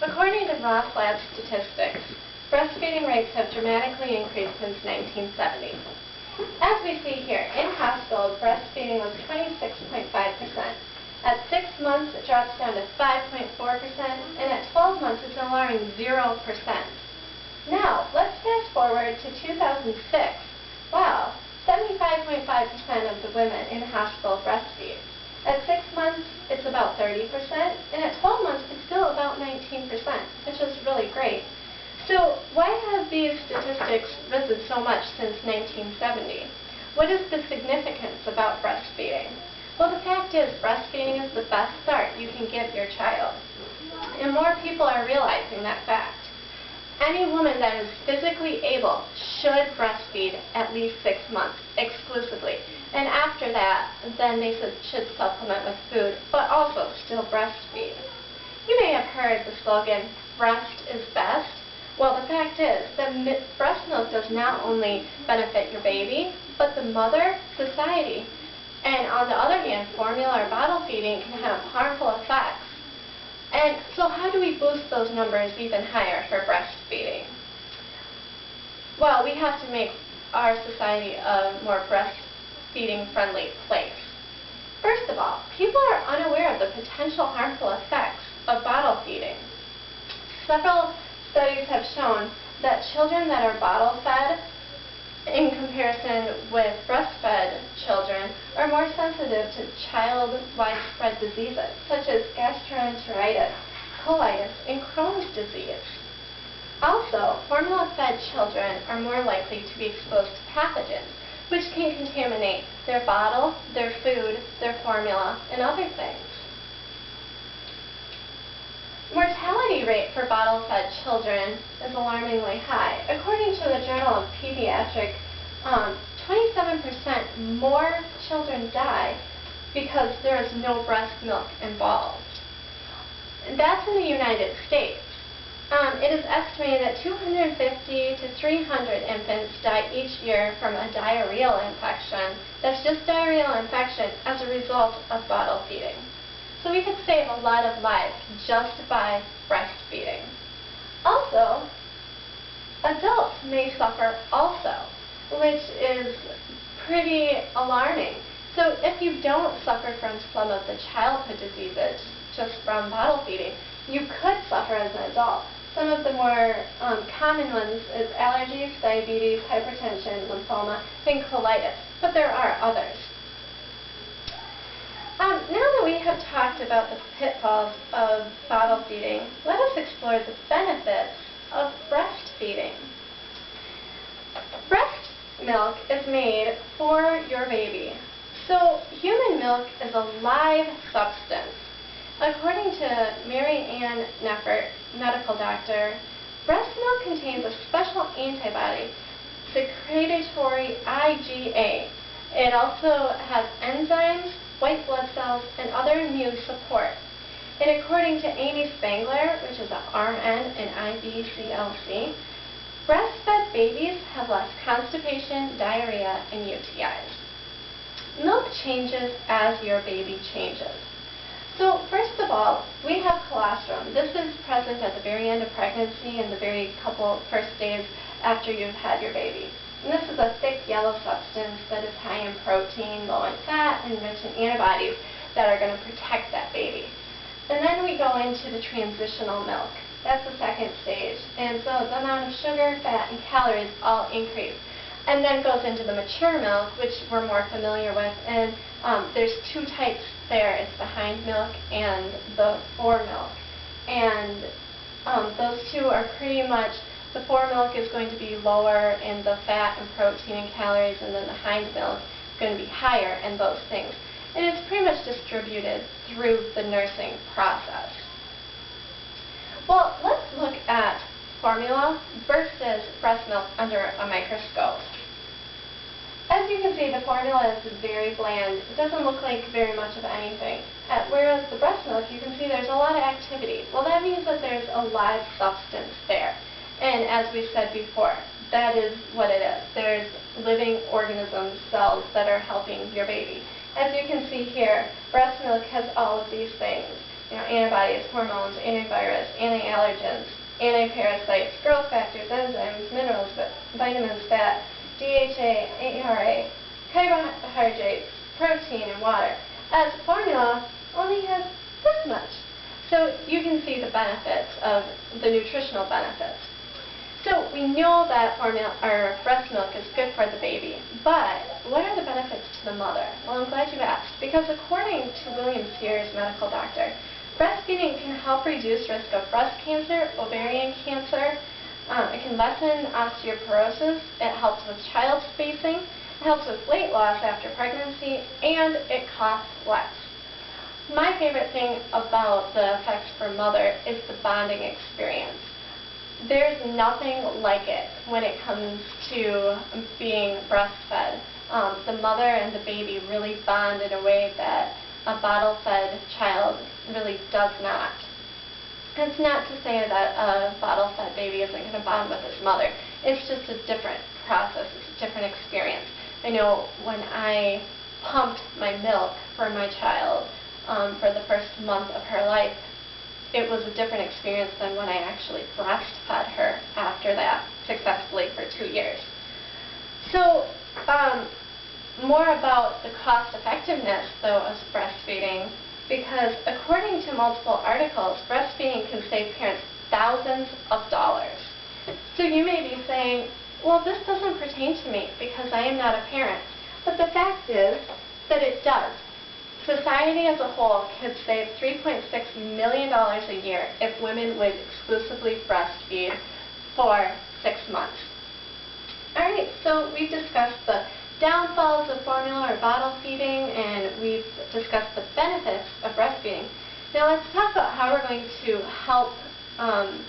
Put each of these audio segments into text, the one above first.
According to Ross Lab statistics, breastfeeding rates have dramatically increased since 1970. As we see here, in hospital, breastfeeding was 26.5%. At 6 months, it drops down to 5.4%, and at 12 months, it's an alarming 0%. Now, let's fast forward to 2006. Wow, 75.5% of the women in hospital breastfeed. At 6 months, it's about 30%, and at 12 months, it's still about 19%, which is really great. So why have these statistics risen so much since 1970? What is the significance about breastfeeding? Well, the fact is, breastfeeding is the best start you can give your child. And more people are realizing that fact. Any woman that is physically able should breastfeed at least 6 months exclusively. And after that, then they should supplement with food, but also still breastfeed. You may have heard the slogan, breast is best. Well, the fact is that breast milk does not only benefit your baby, but the mother, society. And on the other hand, formula or bottle feeding can have harmful effects. And so how do we boost those numbers even higher for breastfeeding? Well, we have to make our society a more breastfeeding-friendly place. First of all, people are unaware of the potential harmful effects of bottle feeding. Several studies have shown that children that are bottle-fed in comparison with breastfed children are more sensitive to child widespread diseases such as gastroenteritis, colitis, and Crohn's disease. Also, formula-fed children are more likely to be exposed to pathogens, which can contaminate their bottle, their food, their formula, and other things. Mortality rate for bottle-fed children is alarmingly high. According to the Journal of Pediatrics, 27% more children die because there is no breast milk involved. That's in the United States. It is estimated that 250 to 300 infants die each year from a diarrheal infection. That's just diarrheal infection as a result of bottle feeding. So we could save a lot of lives just by breastfeeding. Also, adults may suffer also, which is pretty alarming. So if you don't suffer from some of the childhood diseases just from bottle feeding, you could suffer as an adult. Some of the more common ones is allergies, diabetes, hypertension, lymphoma, and colitis, but there are others. Now that we have talked about the pitfalls of bottle feeding, let us explore the benefits of breastfeeding. Breast milk is made for your baby. So human milk is a live substance. According to Mary Ann Neffert, medical doctor, breast milk contains a special antibody, secretory IgA. It also has enzymes, white blood cells, and other immune support. And according to Amy Spangler, which is an RN in IBCLC, breastfed babies have less constipation, diarrhea, and UTIs. Milk changes as your baby changes. So first of all, we have colostrum. This is present at the very end of pregnancy and the very first days after you've had your baby. And this is a thick yellow substance that is high in protein, low in fat, and rich in antibodies that are going to protect that baby. And then we go into the transitional milk. That's the second stage. And so the amount of sugar, fat, and calories all increase. And then goes into the mature milk, which we're more familiar with. And there's two types there. It's the hind milk and the fore milk. And those two are pretty much, the fore milk is going to be lower in the fat and protein and calories, and then the hind milk is going to be higher in those things. And it's pretty much distributed through the nursing process. Well, let's look at formula versus breast milk under a microscope. As you can see, the formula is very bland. It doesn't look like very much of anything. Whereas the breast milk, you can see there's a lot of activity. Well, that means that there's a live substance there. And as we said before, that is what it is. There's living organisms, cells that are helping your baby. As you can see here, breast milk has all of these things. antibodies, hormones, antivirus, anti-allergens, anti-parasites, growth factors, enzymes, minerals, vitamins, fat, DHA, ARA, carbohydrates, protein, and water. As formula only has this much. So you can see the benefits of the nutritional benefits. So we know that formula or breast milk is good for the baby, but what are the benefits to the mother? Well, I'm glad you asked, because according to William Sears, medical doctor, breastfeeding can help reduce risk of breast cancer, ovarian cancer. It can lessen osteoporosis. It helps with child spacing. It helps with weight loss after pregnancy, and it costs less. My favorite thing about the effects for mother is the bonding experience. There's nothing like it when it comes to being breastfed. The mother and the baby really bond in a way that a bottle-fed child really does not. It's not to say that a bottle-fed baby isn't going to bond with its mother. It's just a different process. It's a different experience. I know when I pumped my milk for my child for the first month of her life, it was a different experience than when I actually breastfed her after that successfully for 2 years. So, more about the cost effectiveness, though, of breastfeeding, because according to multiple articles, breastfeeding can save parents thousands of dollars. So you may be saying, well, this doesn't pertain to me because I am not a parent. But the fact is that it does. Society as a whole could save $3.6 million a year if women would exclusively breastfeed for 6 months. Alright, so we've discussed the downfalls of formula or bottle feeding, and we've discussed the benefits of breastfeeding. Now let's talk about how we're going to help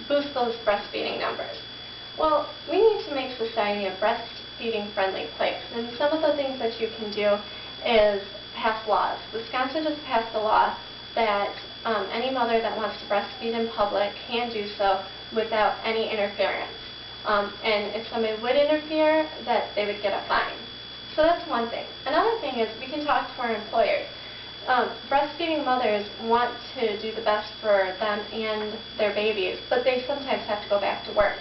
boost those breastfeeding numbers. Well, we need to make society a breastfeeding friendly place, and some of the things that you can do is pass laws. Wisconsin just passed a law that any mother that wants to breastfeed in public can do so without any interference. And if somebody would interfere, that they would get a fine. So that's one thing. Another thing is we can talk to our employers. Breastfeeding mothers want to do the best for them and their babies, but they sometimes have to go back to work.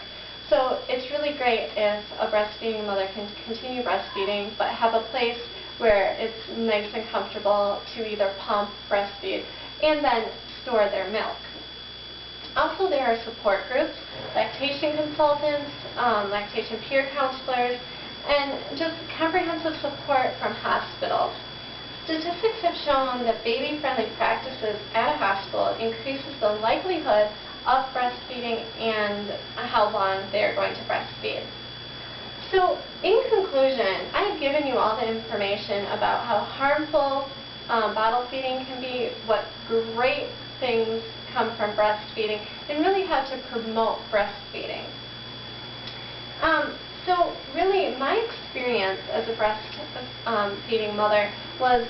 So it's really great if a breastfeeding mother can continue breastfeeding, but have a place where it's nice and comfortable to either pump, breastfeed, and then store their milk. Also, there are support groups, lactation consultants, lactation peer counselors, and just comprehensive support from hospitals. Statistics have shown that baby-friendly practices at a hospital increases the likelihood of breastfeeding and how long they are going to breastfeed. So, in conclusion, I've given you all the information about how harmful bottle feeding can be, what great things come from breastfeeding, and really how to promote breastfeeding. So really, my experience as a breastfeeding mother was,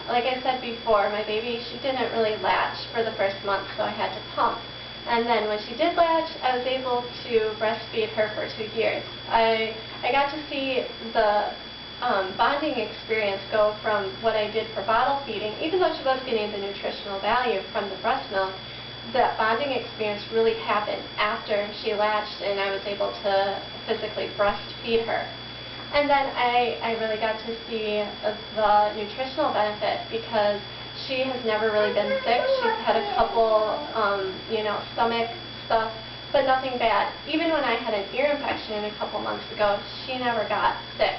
like I said before, my baby, she didn't really latch for the first month, so I had to pump. And then when she did latch, I was able to breastfeed her for 2 years. I got to see the bonding experience go from what I did for bottle feeding, even though she was getting the nutritional value from the breast milk. That bonding experience really happened after she latched and I was able to physically breastfeed her. And then I really got to see the nutritional benefit because she has never really been sick. She's had a couple, stomach stuff, but nothing bad. Even when I had an ear infection a couple months ago, she never got sick.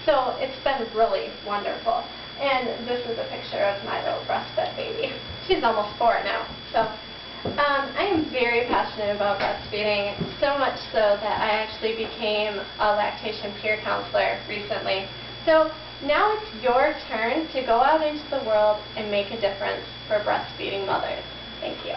So it's been really wonderful. And this is a picture of my little breastfed baby. She's almost 4 now. So I am very passionate about breastfeeding, so much so that I actually became a lactation peer counselor recently. So now it's your turn to go out into the world and make a difference for breastfeeding mothers. Thank you.